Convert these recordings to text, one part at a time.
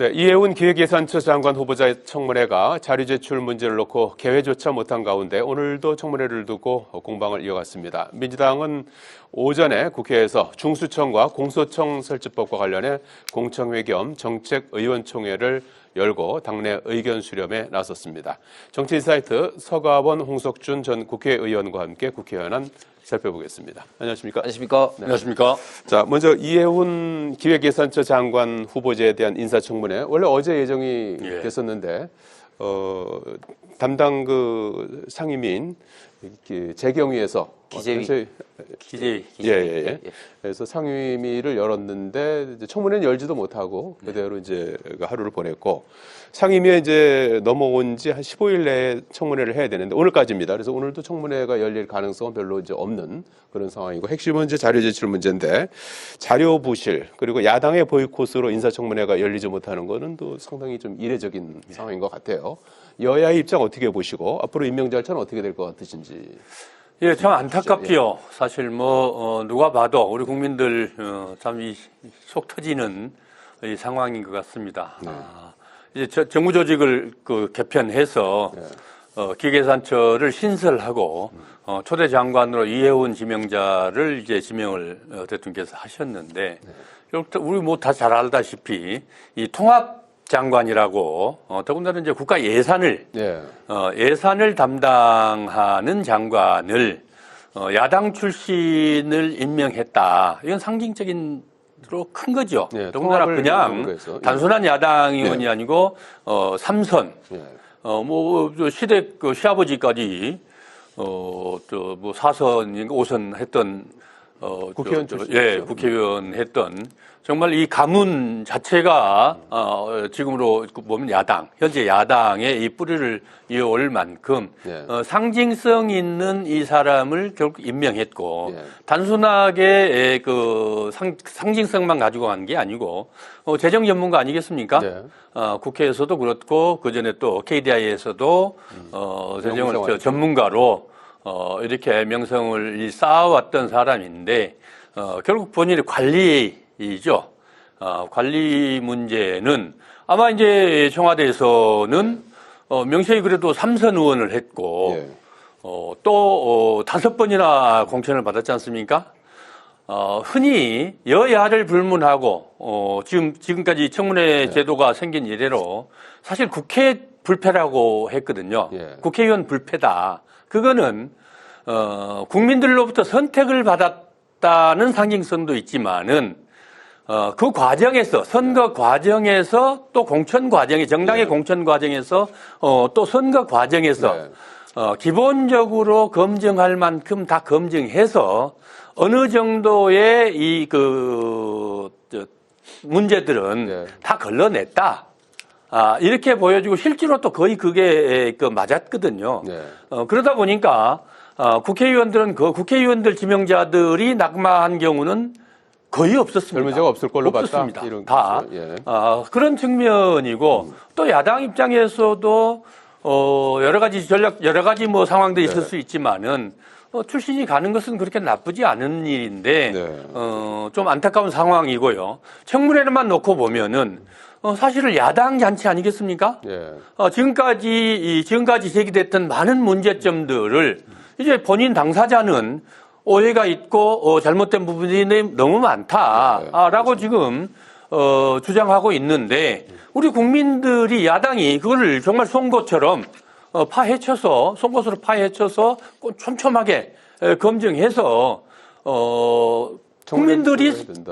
네, 이해운 기획예산처 장관 후보자의 청문회가 자료 제출 문제를 놓고 개회조차 못한 가운데 오늘도 청문회를 두고 공방을 이어갔습니다. 민주당은 오전에 국회에서 중수청과 공소청 설치법과 관련해 공청회 겸 정책의원총회를 열고 당내 의견 수렴에 나섰습니다. 정치인사이트 서가원 홍석준 전 국회의원과 함께 국회 현안 살펴보겠습니다. 안녕하십니까? 안녕하십니까? 네. 안녕하십니까? 자, 먼저 이해운 기획예산처 장관 후보자에 대한 인사청문회 원래 어제 예정이 됐었는데 담당 그 상임위인 재경위에서 기재위. 그래서 상임위를 열었는데 이제 청문회는 열지도 못하고 그대로 이제 하루를 보냈고 상임위에 이제 넘어온 지 한 15일 내에 청문회를 해야 되는데 오늘까지입니다. 그래서 오늘도 청문회가 열릴 가능성은 별로 이제 없는 그런 상황이고 핵심은 이제 자료 제출 문제인데 자료 부실 그리고 야당의 보이콧으로 인사청문회가 열리지 못하는 거는 또 상당히 좀 이례적인 상황인 것 같아요. 여야의 입장 어떻게 보시고 앞으로 임명 절차는 어떻게 될 것 같으신지. 예, 참 안타깝지요. 사실 누가 봐도 우리 국민들 참 속 터지는 이 상황인 것 같습니다. 이제 정부 조직을 개편해서 기획예산처를 신설하고 초대 장관으로 이해운 지명자를 이제 지명을 대통령께서 하셨는데 우리 다 잘 알다시피 이 통합 장관이라고 더군다나 이제 국가 예산을 예산을 담당하는 장관을 야당 출신을 임명했다. 이건 상징적인 큰 거죠. 더군다나 그냥 단순한 야당 의원이 아니고 삼선 시댁 시아버지까지 사선인가 5선 했던 국회의원 출신이죠. 국회의원 했던 정말 이 가문 자체가 지금으로 보면 현재 야당의 이 뿌리를 이어올 만큼 상징성 있는 이 사람을 결국 임명했고 단순하게 상징성만 가지고 간 게 아니고 재정 전문가 아니겠습니까? 국회에서도 그렇고 그 전에 또 KDI에서도 재정을 전문가로 이렇게 명성을 쌓아왔던 사람인데 결국 본인의 관리이죠. 관리 문제는 아마 이제 청와대에서는 명세히 그래도 삼선 의원을 했고 또 5번이나 공천을 받았지 않습니까? 흔히 여야를 불문하고 지금까지 청문회 제도가 생긴 이래로 사실 국회 불패라고 했거든요. 국회의원 불패다. 그거는 국민들로부터 선택을 받았다는 상징성도 있지만은 그 과정에서 선거 과정에서 또 공천 과정에 정당의 공천 과정에서 또 선거 과정에서 기본적으로 검증할 만큼 다 검증해서 어느 정도의 문제들은 다 걸러냈다. 이렇게 보여지고 실제로 또 거의 그게 맞았거든요. 그러다 보니까 국회의원들은 국회의원들 지명자들이 낙마한 경우는 거의 없었습니다. 별 문제가 없을 걸로 없었습니다. 봤다. 다 그런 측면이고 또 야당 입장에서도 여러 가지 상황들이 있을 수 있지만은 출신이 가는 것은 그렇게 나쁘지 않은 일인데 좀 안타까운 상황이고요. 청문회만 놓고 보면은 사실은 야당 잔치 아니겠습니까? 지금까지 제기됐던 많은 문제점들을 이제 본인 당사자는 오해가 있고 잘못된 부분이 너무 많다라고 지금 주장하고 있는데 우리 국민들이 야당이 그걸 정말 송곳처럼 송곳으로 파헤쳐서 촘촘하게 검증해서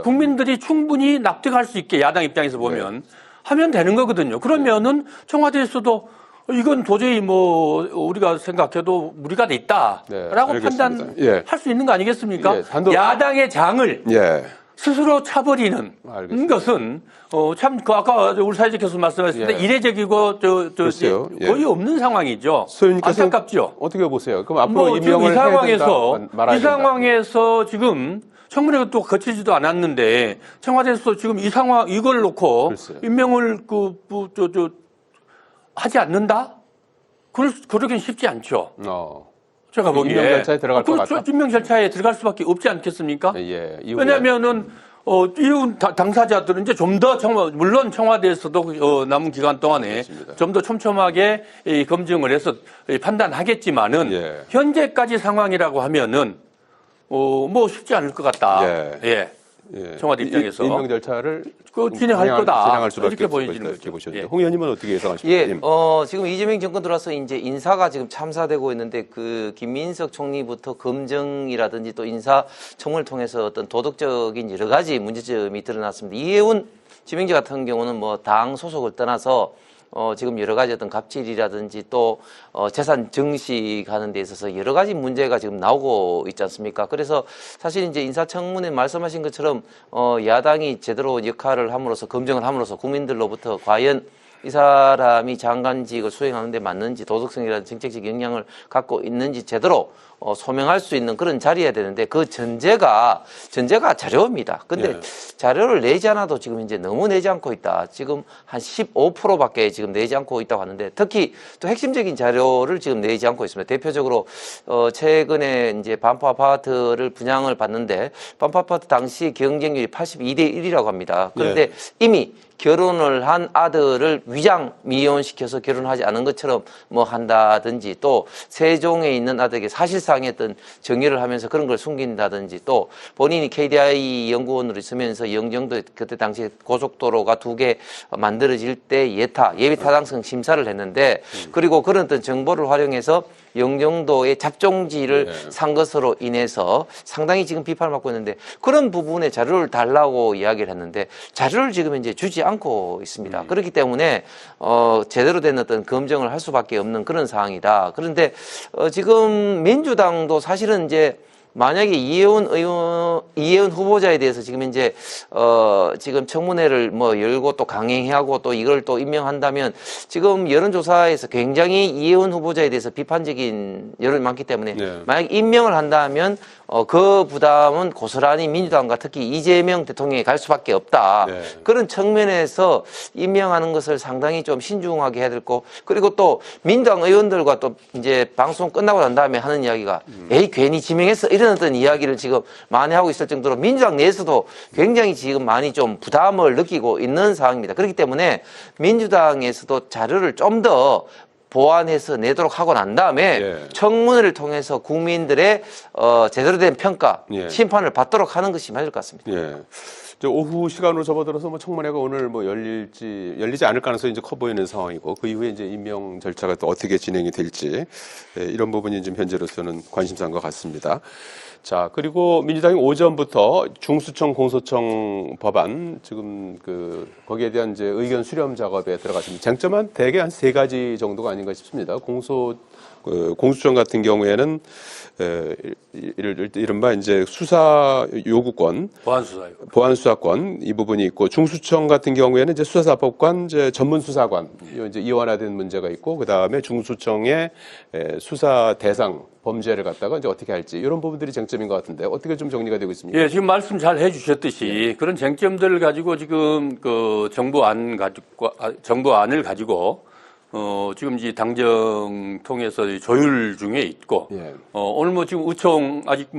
국민들이 충분히 납득할 수 있게 야당 입장에서 보면 하면 되는 거거든요. 그러면은 청와대에서도 이건 도저히 우리가 생각해도 무리가 있다라고 판단할 수 있는 거 아니겠습니까? 야당의 장을 스스로 차버리는 것은 참 아까 우리 사회자께서 말씀하셨을 때 이례적이고 거의 없는 상황이죠. 안타깝죠. 어떻게 보세요? 그럼 앞으로 임명을 해야 된다, 말아야 된다. 이 상황에서 지금 청문회가 또 거치지도 않았는데 청와대에서 지금 이 상황 이걸 놓고 임명을 하지 않는다? 그러긴 쉽지 않죠. 제가 보기에 임명 절차에 들어갈 것 같다. 임명 절차에 들어갈 수밖에 없지 않겠습니까? 왜냐하면은 이혼 당사자들은 이제 좀 더 물론 청와대에서도 남은 기간 동안에 좀 더 촘촘하게 검증을 해서 판단하겠지만은 예. 현재까지 상황이라고 하면은 뭐 쉽지 않을 것 같다. 예. 예. 청와대 입장에서 임명 절차를 진행할 거다. 진행할 수밖에 이렇게 없을 보여지는 것이다. 거죠. 보셨는데 예. 홍 의원님은 어떻게 예상하십니까? 예, 지금 이재명 정권 들어와서 이제 인사가 지금 참사되고 있는데 그 김민석 총리부터 검증이라든지 또 인사청문을 통해서 어떤 도덕적인 여러 가지 문제점이 드러났습니다. 이해운 지명자 같은 경우는 뭐 당 소속을 떠나서 지금 여러 가지 어떤 갑질이라든지 또 재산 증식하는 데 있어서 여러 가지 문제가 지금 나오고 있지 않습니까? 그래서 사실 이제 인사청문회 말씀하신 것처럼 야당이 제대로 역할을 함으로써 검증을 함으로써 국민들로부터 과연 이 사람이 장관직을 수행하는 데 맞는지 도덕성이라든지 정책적 영향을 갖고 있는지 제대로 소명할 수 있는 그런 자리여야 되는데 그 전제가 자료입니다. 근데 예. 자료를 내지 않아도 지금 이제 너무 내지 않고 있다. 지금 한 15%밖에 지금 내지 않고 있다고 하는데 특히 또 핵심적인 자료를 지금 내지 않고 있습니다. 대표적으로 최근에 이제 반포 아파트를 분양을 받는데 반포 아파트 당시 경쟁률이 82대 1이라고 합니다. 그런데 이미 결혼을 한 아들을 위장 미혼시켜서 결혼하지 않은 것처럼 뭐 한다든지 또 세종에 있는 아들에게 사실상의 어떤 정의를 하면서 그런 걸 숨긴다든지 또 본인이 KDI 연구원으로 있으면서 영종도 그때 당시 고속도로가 2개 만들어질 때 예비 타당성 심사를 했는데 그리고 그런 어떤 정보를 활용해서 영종도의 잡종지를 산 것으로 인해서 상당히 지금 비판을 받고 있는데 그런 부분에 자료를 달라고 이야기를 했는데 자료를 지금 이제 주지 않고 있습니다. 그렇기 때문에 제대로 된 어떤 검증을 할 수밖에 없는 그런 상황이다. 그런데 지금 민주당도 사실은 이제 만약에 이해운 후보자에 대해서 지금 이제 지금 청문회를 뭐 열고 또 강행하고 또 이걸 또 임명한다면 지금 여론조사에서 굉장히 이해운 후보자에 대해서 비판적인 여론이 많기 때문에 만약 임명을 한다면 그 부담은 고스란히 민주당과 특히 이재명 대통령이 갈 수밖에 없다. 그런 측면에서 임명하는 것을 상당히 좀 신중하게 해야 될 거. 그리고 또 민주당 의원들과 또 이제 방송 끝나고 난 다음에 하는 이야기가 에이 괜히 지명했어 이런 어떤 이야기를 지금 많이 하고 있을 정도로 민주당 내에서도 굉장히 지금 많이 좀 부담을 느끼고 있는 상황입니다. 그렇기 때문에 민주당에서도 자료를 좀 더 보완해서 내도록 하고 난 다음에 청문회를 통해서 국민들의 제대로 된 평가, 심판을 받도록 하는 것이 맞을 것 같습니다. 오후 시간으로 접어들어서 뭐 청문회가 오늘 뭐 열리지 않을 가능성이 이제 커 보이는 상황이고 그 이후에 이제 임명 절차가 또 어떻게 진행이 될지 이런 부분이 지금 현재로서는 관심사인 것 같습니다. 자, 그리고 민주당이 오전부터 중수청 공소청 법안 지금 거기에 대한 이제 의견 수렴 작업에 들어갔습니다. 쟁점은 대개 한 3가지 정도가 아닌가 싶습니다. 공수처 같은 경우에는 이른바 이제 수사 요구권, 보안 수사권 이 부분이 있고 중수청 같은 경우에는 이제 수사사법관, 이제 전문 수사관 이제 이완화된 문제가 있고 그 다음에 중수청의 수사 대상 범죄를 갖다가 이제 어떻게 할지 이런 부분들이 쟁점인 것 같은데 어떻게 좀 정리가 되고 있습니까? 예, 지금 말씀 잘 해주셨듯이 그런 쟁점들을 가지고 지금 정부안을 가지고 지금 이제 당정 통해서 조율 중에 있고, 오늘 뭐 지금 의총 아직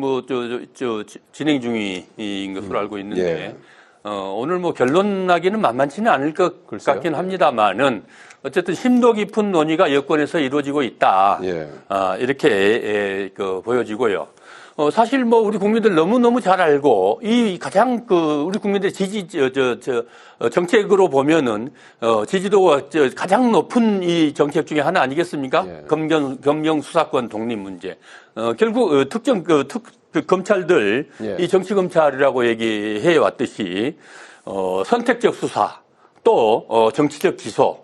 진행 중인 것으로 알고 있는데, 오늘 뭐 결론 나기는 만만치는 않을 것 같긴 합니다만은, 어쨌든 심도 깊은 논의가 여권에서 이루어지고 있다. 이렇게 보여지고요. 사실 뭐 우리 국민들 너무너무 잘 알고 이 가장 우리 국민들의 정책으로 보면은 지지도가 가장 높은 이 정책 중에 하나 아니겠습니까? 검경 수사권 독립 문제. 결국 특정 검찰들 이 정치 검찰이라고 얘기해 왔듯이 선택적 수사 또 정치적 기소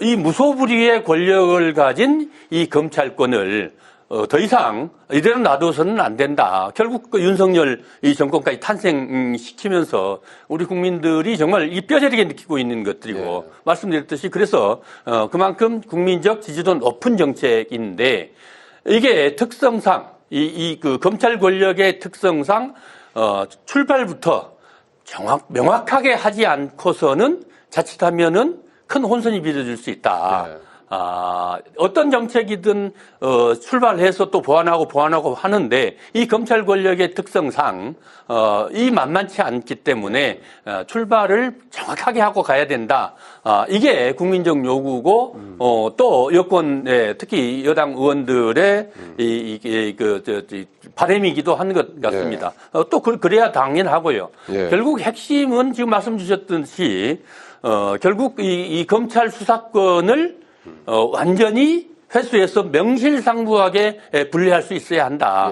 이 무소불위의 권력을 가진 이 검찰권을 더 이상 이대로 놔둬서는 안 된다. 결국 윤석열 이 정권까지 탄생시키면서 우리 국민들이 정말 이 뼈저리게 느끼고 있는 것들이고 말씀드렸듯이 그래서 그만큼 국민적 지지도 높은 정책인데 이게 특성상 그 검찰 권력의 특성상 출발부터 명확하게 하지 않고서는 자칫하면은 큰 혼선이 빚어질 수 있다. 어떤 정책이든 출발해서 또 보완하고 하는데 이 검찰 권력의 특성상 이 만만치 않기 때문에 출발을 정확하게 하고 가야 된다. 이게 국민적 요구고 또 여권 특히 여당 의원들의 바람이기도 한 것 같습니다. 또 그래야 당연하고요. 결국 핵심은 지금 말씀 주셨듯이 결국 이 검찰 수사권을 완전히 회수해서 명실상부하게 분리할 수 있어야 한다.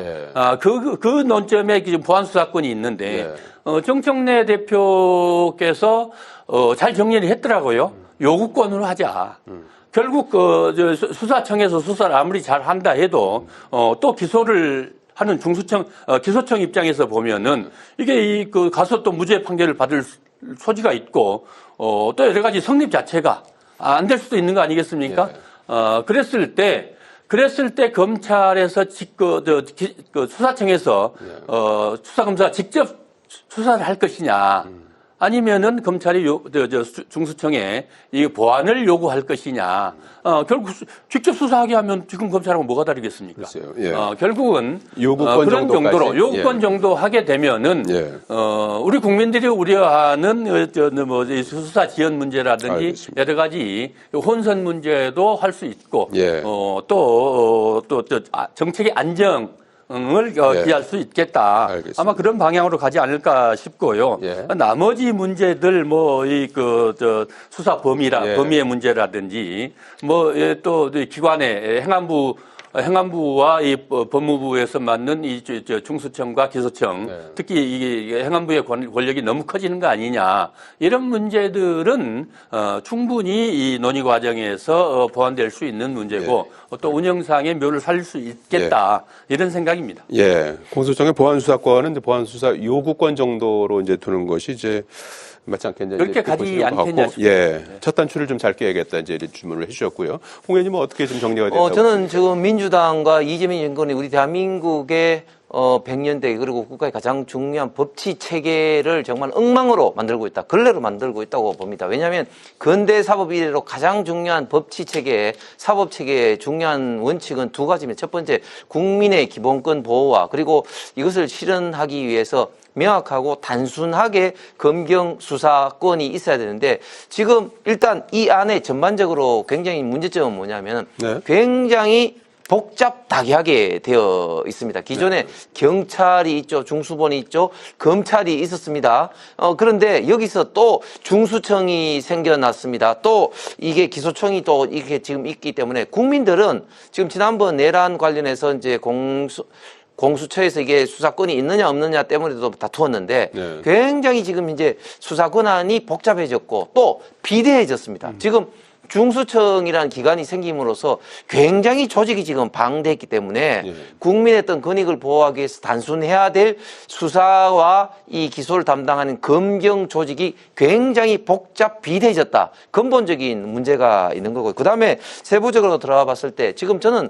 그 논점에 지금 보안수사권이 있는데 정청래 대표께서 잘 정리를 했더라고요. 요구권으로 하자. 결국 수사청에서 수사를 아무리 잘 한다 해도 또 기소를 하는 기소청 입장에서 보면은 이게 가서 또 무죄 판결을 받을 소지가 있고 또 여러 가지 성립 자체가 안 될 수도 있는 거 아니겠습니까? 그랬을 때 검찰에서 수사청에서 수사검사가 직접 수사를 할 것이냐, 아니면은 검찰이 중수청에 이 보완을 요구할 것이냐. 결국 직접 수사하게 하면 지금 검찰하고 뭐가 다르겠습니까? 결국은 요구권 그런 정도로 요구권 정도 하게 되면은 우리 국민들이 우려하는 수사 지연 문제라든지 알겠습니다. 여러 가지 혼선 문제도 할 수 있고 또 정책의 안정 을 기할 수 있겠다. 알겠습니다. 아마 그런 방향으로 가지 않을까 싶고요. 나머지 문제들 수사 범위의 문제라든지 또 기관의 행안부와 이 법무부에서 맡는 이 중수청과 기소청 특히 이 행안부의 권력이 너무 커지는 거 아니냐 이런 문제들은 충분히 이 논의 과정에서 보완될 수 있는 문제고 또 운영상의 묘를 살릴 수 있겠다 이런 생각입니다. 공소청의 보안수사권은 이제 보안수사 요구권 정도로 이제 두는 것이 이제 맞지 않겠냐. 그렇게 가지 않겠냐 싶습니다. 첫 단추를 좀 잘 깨야겠다 이제 질문을 해주셨고요. 홍 의원님은 어떻게 좀 정리가 됐다고? 저는 지금 민주당과 이재명 정권이 우리 대한민국의 100년대 그리고 국가의 가장 중요한 법치 체계를 정말 엉망으로 만들고 있다. 걸레로 만들고 있다고 봅니다. 왜냐하면 근대 사법 이래로 가장 중요한 법치 체계, 사법 체계의 중요한 원칙은 두 가지입니다. 첫 번째, 국민의 기본권 보호와 그리고 이것을 실현하기 위해서 명확하고 단순하게 검경 수사권이 있어야 되는데 지금 일단 이 안에 전반적으로 굉장히 문제점은 뭐냐면 굉장히 복잡다기하게 되어 있습니다. 기존에 경찰이 있죠, 중수본이 있죠, 검찰이 있었습니다. 그런데 여기서 또 중수청이 생겨났습니다. 또 이게 기소청이 또 이게 지금 있기 때문에 국민들은 지금 지난번 내란 관련해서 이제 공수처에서 이게 수사권이 있느냐 없느냐 때문에도 다투었는데 굉장히 지금 이제 수사 권한이 복잡해졌고 또 비대해졌습니다. 지금 중수청이라는 기관이 생김으로써 굉장히 조직이 지금 방대했기 때문에 국민의 어떤 권익을 보호하기 위해서 단순해야 될 수사와 이 기소를 담당하는 검경 조직이 굉장히 복잡 비대해졌다. 근본적인 문제가 있는 거고 그다음에 세부적으로 들어가 봤을 때 지금 저는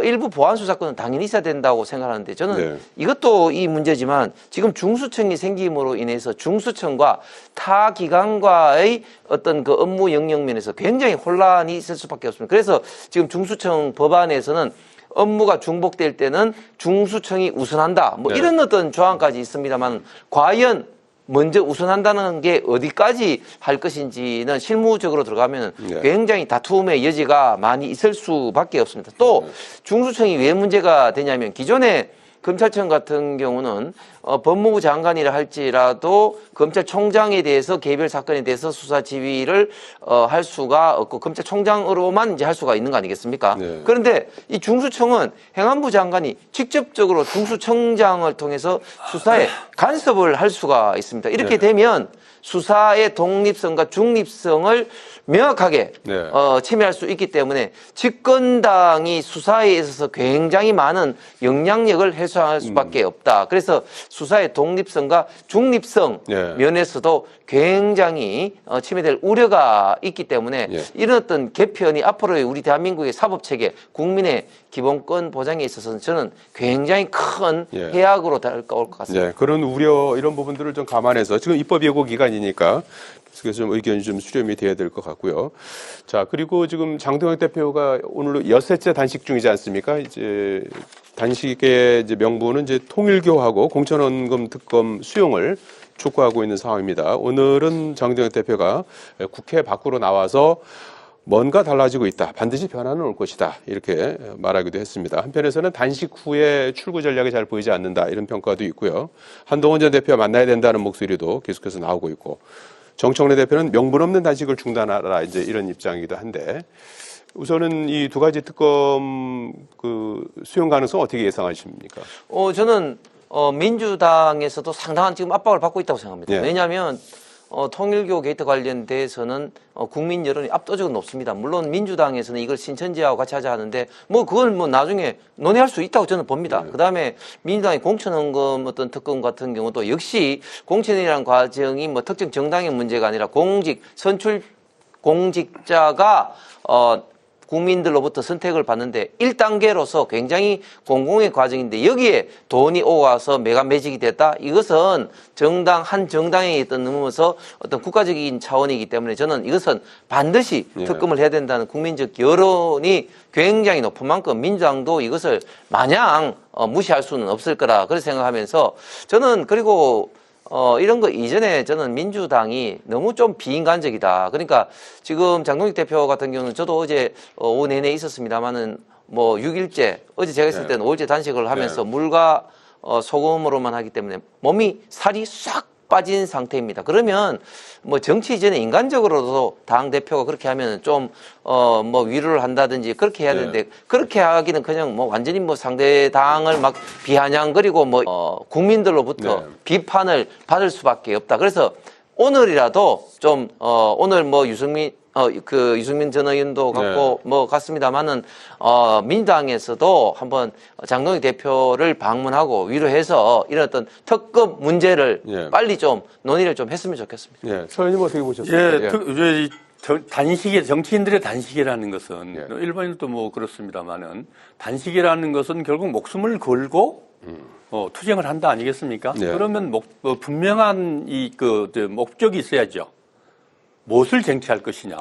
일부 보안 수사권은 당연히 있어야 된다고 생각하는데 저는 이것도 이 문제지만 지금 중수청이 생김으로 인해서 중수청과 타 기관과의 어떤 그 업무 영역 면에서 굉장히 혼란이 있을 수밖에 없습니다. 그래서 지금 중수청 법안에서는 업무가 중복될 때는 중수청이 우선한다. 이런 어떤 조항까지 있습니다만 과연 먼저 우선한다는 게 어디까지 할 것인지는 실무적으로 들어가면 굉장히 다툼의 여지가 많이 있을 수밖에 없습니다. 또 중수청이 왜 문제가 되냐면 기존에 검찰청 같은 경우는 법무부 장관이라 할지라도 검찰총장에 대해서 개별 사건에 대해서 수사 지휘를 할 수가 없고 검찰총장으로만 이제 할 수가 있는 거 아니겠습니까? 그런데 이 중수청은 행안부 장관이 직접적으로 중수청장을 통해서 수사에 간섭을 할 수가 있습니다. 이렇게 되면 수사의 독립성과 중립성을 명확하게 침해할 수 있기 때문에 집권당이 수사에 있어서 굉장히 많은 영향력을 해소할 수밖에 없다. 그래서 수사의 독립성과 중립성 면에서도 굉장히 침해될 우려가 있기 때문에 이런 어떤 개편이 앞으로의 우리 대한민국의 사법체계, 국민의 기본권 보장에 있어서는 저는 굉장히 큰 예. 해악으로 다가올 것 같습니다. 네, 그런 우려 이런 부분들을 좀 감안해서 지금 입법 예고 기간이니까 그래서 좀 의견이 좀 수렴이 돼야 될 것 같고요. 자, 그리고 지금 장동혁 대표가 오늘 엿새째 단식 중이지 않습니까? 이제 단식의 이제 명분은 이제 통일교하고 공천원금 특검 수용을 촉구하고 있는 상황입니다. 오늘은 장동혁 대표가 국회 밖으로 나와서 뭔가 달라지고 있다. 반드시 변화는 올 것이다. 이렇게 말하기도 했습니다. 한편에서는 단식 후에 출구 전략이 잘 보이지 않는다. 이런 평가도 있고요. 한동훈 전 대표와 만나야 된다는 목소리도 계속해서 나오고 있고, 정청래 대표는 명분 없는 단식을 중단하라. 이제 이런 입장이기도 한데, 우선은 이 두 가지 특검 그 수용 가능성 어떻게 예상하십니까? 저는 민주당에서도 상당한 지금 압박을 받고 있다고 생각합니다. 예. 왜냐하면 통일교 게이트 관련돼서는 국민 여론이 압도적으로 높습니다. 물론 민주당에서는 이걸 신천지하고 같이 하자 하는데 뭐 그걸 뭐 나중에 논의할 수 있다고 저는 봅니다. 그다음에 민주당의 공천원금 어떤 특검 같은 경우도 역시 공천이라는 과정이 뭐 특정 정당의 문제가 아니라 선출 공직자가 국민들로부터 선택을 받는데 1단계로서 굉장히 공공의 과정인데 여기에 돈이 오가서 매직이 됐다? 이것은 한 정당에 넘어서 어떤 국가적인 차원이기 때문에 저는 이것은 반드시 특검을 해야 된다는 국민적 여론이 굉장히 높은 만큼 민주당도 이것을 마냥 무시할 수는 없을 거라 그렇게 생각하면서 저는 그리고 이런 거 이전에 저는 민주당이 너무 좀 비인간적이다. 그러니까 지금 장동혁 대표 같은 경우는 저도 어제 오후 내내 있었습니다만은 뭐 6일째, 어제 제가 있을 때는 5일째 단식을 하면서 물과 소금으로만 하기 때문에 살이 싹 빠진 상태입니다. 그러면 뭐 정치 이전에 인간적으로도 당 대표가 그렇게 하면 좀 뭐 위로를 한다든지 그렇게 해야 되는데 그렇게 하기는 그냥 뭐 완전히 뭐 상대 당을 막 비아냥거리고 뭐 국민들로부터 비판을 받을 수밖에 없다. 그래서 오늘이라도 좀 오늘 뭐 유승민 전 의원도 갔고 뭐 갔습니다만은 민주당에서도 한번 장동혁 대표를 방문하고 위로해서 이런 어떤 특검 문제를 빨리 좀 논의를 좀 했으면 좋겠습니다. 예, 서 의원님 어떻게 보셨습니까? 정치인들의 단식이라는 것은 일반인도 뭐 그렇습니다만은 단식이라는 것은 결국 목숨을 걸고 투쟁을 한다 아니겠습니까? 그러면 분명한 목적이 있어야죠. 무엇을 쟁취할 것이냐.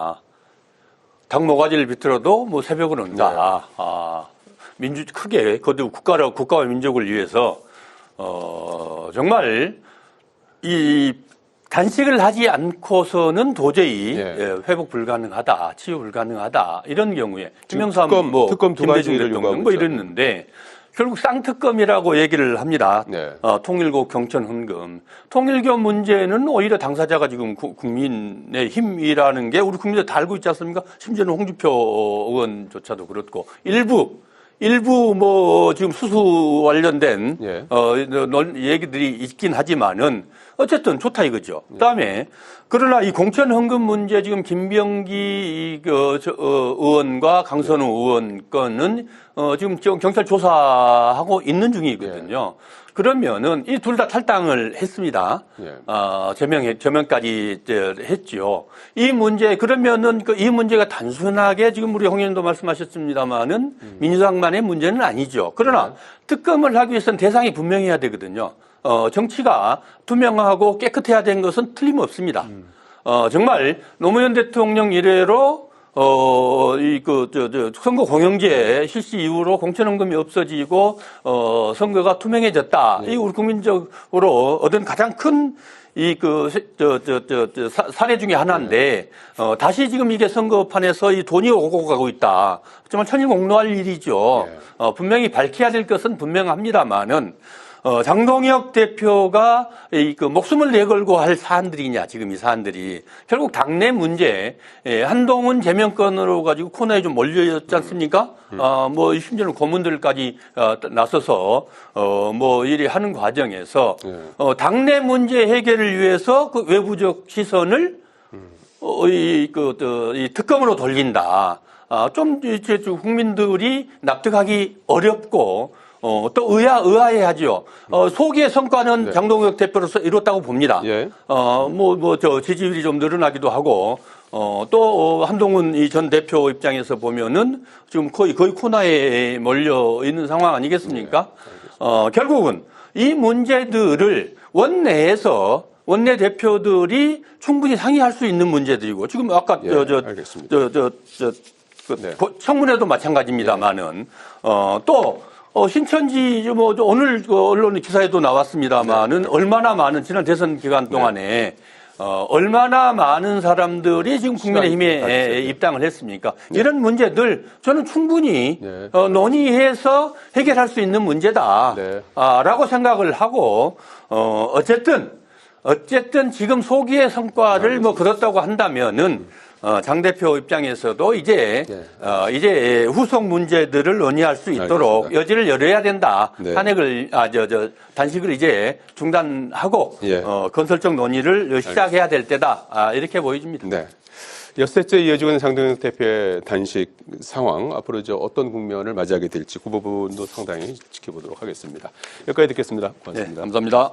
당 모가지를 비틀어도 뭐 새벽은 온다. 크게 거듭 국가와 민족을 위해서 정말 이 단식을 하지 않고서는 도저히 회복 불가능하다, 치유 불가능하다 이런 경우에 김영삼 특검 두 가지 김대중 대통령 뭐 이랬는데. 결국 쌍특검이라고 얘기를 합니다. 통일교 경천헌금. 통일교 문제는 오히려 당사자가 지금 국민의 힘이라는 게 우리 국민들 다 알고 있지 않습니까? 심지어는 홍준표 의원조차도 그렇고 일부 뭐 지금 수수 관련된 얘기들이 있긴 하지만은 어쨌든 좋다 이거죠. 그다음에 그러나 이 공천헌금 문제 지금 김병기 의원과 강선우 의원 건은 지금 경찰 조사하고 있는 중이거든요. 그러면은 이 둘 다 탈당을 했습니다. 제명까지 했죠. 이 문제 그러면은 이 문제가 단순하게 지금 우리 홍 의원도 말씀하셨습니다만은 민주당만의 문제는 아니죠. 그러나 특검을 하기 위해서는 대상이 분명해야 되거든요. 정치가 투명하고 깨끗해야 되는 것은 틀림없습니다. 정말 노무현 대통령 이래로 선거 공영제 실시 이후로 공천헌금이 없어지고 선거가 투명해졌다. 이 우리 국민적으로 얻은 가장 큰 사례 중에 하나인데 다시 지금 이게 선거판에서 이 돈이 오고 가고 있다. 정말 천일공노할 일이죠. 분명히 밝혀야 될 것은 분명합니다만은. 장동혁 대표가 목숨을 내걸고 할 사안들이냐, 지금 이 사안들이. 결국 당내 문제, 한동훈 제명건으로 가지고 코너에 좀 몰려있지 않습니까? 뭐, 심지어는 고문들까지 나서서, 뭐, 이리 하는 과정에서, 당내 문제 해결을 위해서 그 외부적 시선을, 이 특검으로 돌린다. 좀, 국민들이 납득하기 어렵고, 또 의아해하죠. 소기의 성과는 장동혁 대표로서 이뤘다고 봅니다. 지지율이 좀 늘어나기도 하고, 한동훈 이 전 대표 입장에서 보면은 지금 거의 코너에 몰려 있는 상황 아니겠습니까? 결국은 이 문제들을 원내에서 원내 대표들이 충분히 상의할 수 있는 문제들이고 지금 아까 알겠습니다. 네. 청문회도 마찬가지입니다만은 신천지 뭐 오늘 언론 기사에도 나왔습니다만은 얼마나 많은 지난 대선 기간 동안에 얼마나 많은 사람들이 지금 국민의힘에 입당을 했습니까? 이런 문제들 저는 충분히 논의해서 해결할 수 있는 문제다. 라고 생각을 하고 어쨌든 지금 소기의 성과를 뭐 거뒀다고 한다면은 장 대표 입장에서도 이제 후속 문제들을 논의할 수 있도록 알겠습니다. 여지를 열어야 된다. 탄핵을 단식을 이제 중단하고 건설적 논의를 시작해야 될 때다. 이렇게 보여집니다. 네. 엿새째 이어지고 있는 장동혁 대표의 단식 상황 앞으로 이제 어떤 국면을 맞이하게 될지 그 부분도 상당히 지켜보도록 하겠습니다. 여기까지 듣겠습니다. 고맙습니다. 네, 감사합니다.